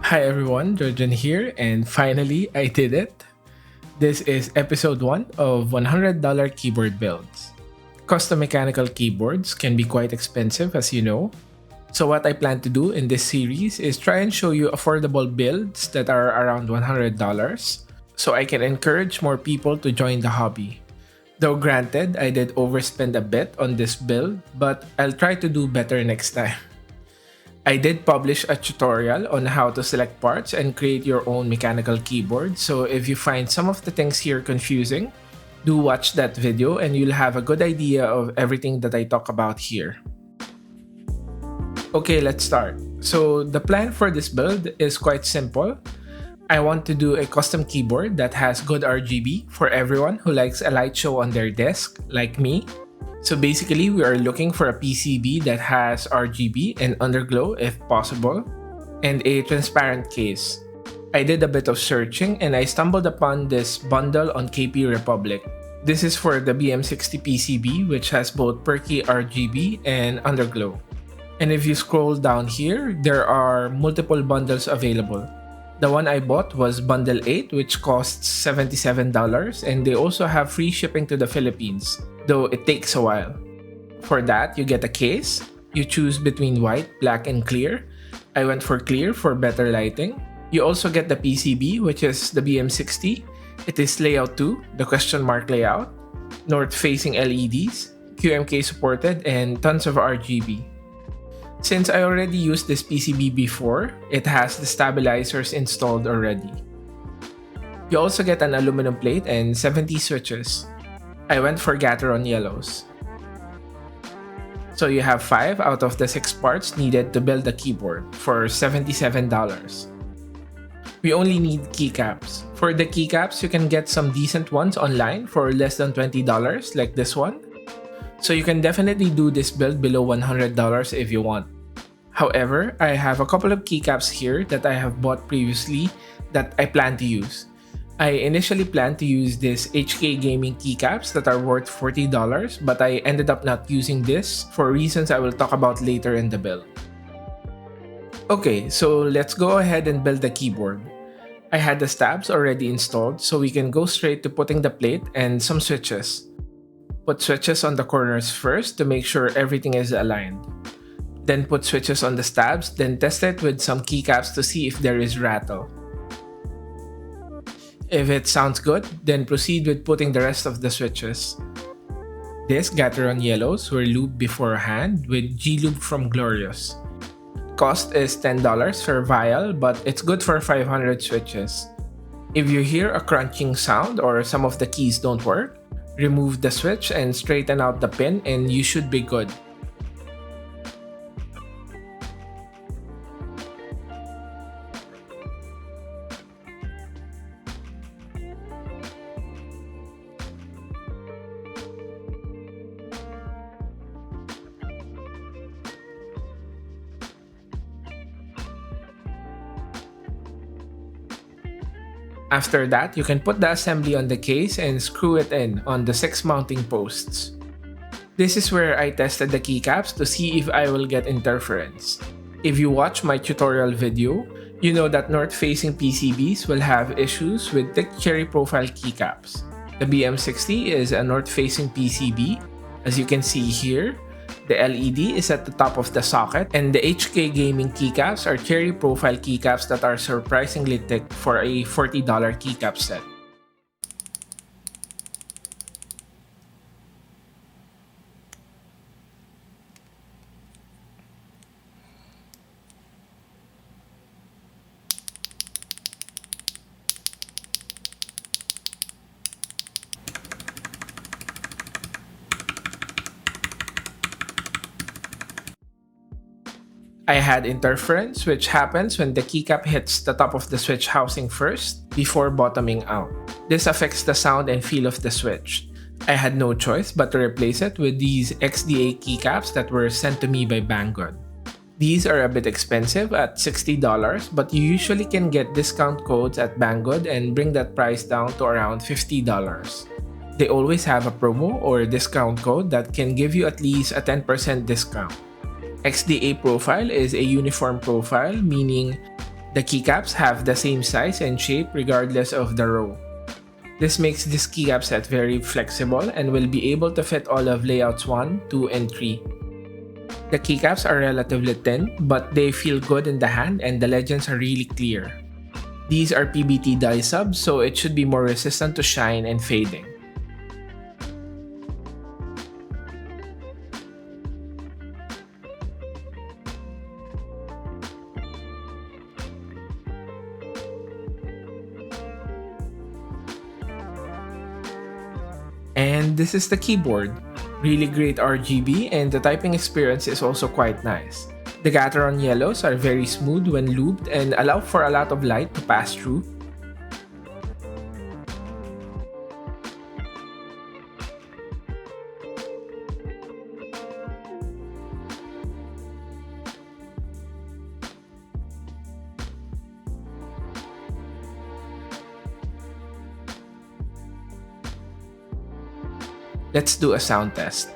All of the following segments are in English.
Hi everyone, Georgian here, and finally I did it. This is episode 1 of $100 keyboard builds. Custom mechanical keyboards can be quite expensive, as you know. So what I plan to do in this series is try and show you affordable builds that are around $100 so I can encourage more people to join the hobby. Though granted, I did overspend a bit on this build, but I'll try to do better next time. I did publish a tutorial on how to select parts and create your own mechanical keyboard, so if you find some of the things here confusing, do watch that video and you'll have a good idea of everything that I talk about here. Okay, let's start. So the plan for this build is quite simple. I want to do a custom keyboard that has good RGB for everyone who likes a light show on their desk, like me. So basically, we are looking for a PCB that has RGB and underglow if possible, and a transparent case. I did a bit of searching and I stumbled upon this bundle on kprepublic. This is for the BM60 PCB, which has both perky RGB and underglow. And if you scroll down here, there are multiple bundles available. The one I bought was bundle 8, which costs $77, and they also have free shipping to the Philippines, though it takes a while. For that, you get a case. You choose between white, black, and clear. I went for clear for better lighting. You also get the PCB, which is the BM60. It is layout 2, the question mark layout, north-facing LEDs, QMK supported, and tons of RGB. Since I already used this PCB before, it has the stabilizers installed already. You also get an aluminum plate and 70 switches. I went for Gateron Yellows. So you have 5 out of the 6 parts needed to build the keyboard for $77. We only need keycaps. For the keycaps, you can get some decent ones online for less than $20 like this one. So you can definitely do this build below $100 if you want. However, I have a couple of keycaps here that I have bought previously that I plan to use. I initially planned to use this HK Gaming keycaps that are worth $40, but I ended up not using this for reasons I will talk about later in the build. Okay, so let's go ahead and build the keyboard. I had the stabs already installed, so we can go straight to putting the plate and some switches. Put switches on the corners first to make sure everything is aligned. Then put switches on the stabs, then test it with some keycaps to see if there is rattle. If it sounds good, then proceed with putting the rest of the switches. These Gateron Yellows were lubed beforehand with G-Lube from Glorious. Cost is $10 per vial, but it's good for 500 switches. If you hear a crunching sound or some of the keys don't work, remove the switch and straighten out the pin and you should be good. After that, you can put the assembly on the case and screw it in on the 6 mounting posts. This is where I tested the keycaps to see if I will get interference. If you watch my tutorial video, you know that north-facing PCBs will have issues with thick cherry profile keycaps. The BM60 is a north-facing PCB. As you can see here, the LED is at the top of the socket, and the HK Gaming keycaps are cherry profile keycaps that are surprisingly thick for a $40 keycap set. I had interference, which happens when the keycap hits the top of the switch housing first before bottoming out. This affects the sound and feel of the switch. I had no choice but to replace it with these XDA keycaps that were sent to me by Banggood. These are a bit expensive at $60, but you usually can get discount codes at Banggood and bring that price down to around $50. They always have a promo or discount code that can give you at least a 10% discount. XDA profile is a uniform profile, meaning The keycaps have the same size and shape regardless of the row. This makes this keycap set very flexible and will be able to fit all of layouts 1, 2, and 3. The keycaps are relatively thin, but they feel good in the hand and the legends are really clear. These are PBT dye subs, so it should be more resistant to shine and fading. And this is the keyboard. Really great RGB and the typing experience is also quite nice. The Gateron Yellows are very smooth when lubed and allow for a lot of light to pass through. Let's do a sound test.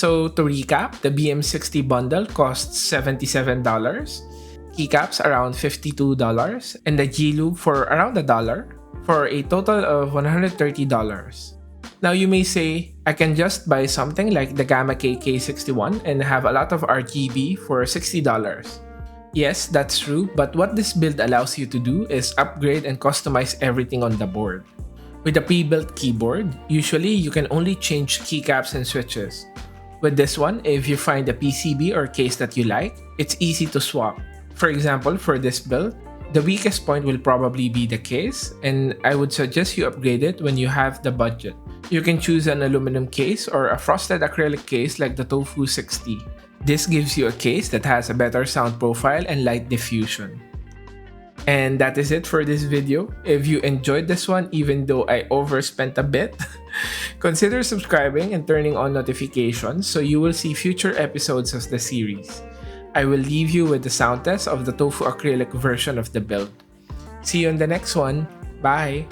So to recap, the BM60 bundle costs $77, keycaps around $52, and the G-Lube for around $1 for a total of $130. Now you may say, I can just buy something like the Gamma K61 and have a lot of RGB for $60. Yes, that's true, but what this build allows you to do is upgrade and customize everything on the board. With a pre-built keyboard, usually you can only change keycaps and switches. With this one, if you find a PCB or case that you like, it's easy to swap. For example, for this build, the weakest point will probably be the case, and I would suggest you upgrade it when you have the budget. You can choose an aluminum case or a frosted acrylic case like the Tofu 60. This gives you a case that has a better sound profile and light diffusion. And that is it for this video. If you enjoyed this one, even though I overspent a bit, consider subscribing and turning on notifications so you will see future episodes of the series. I will leave you with the sound test of the Tofu acrylic version of the build. See you in the next one. Bye!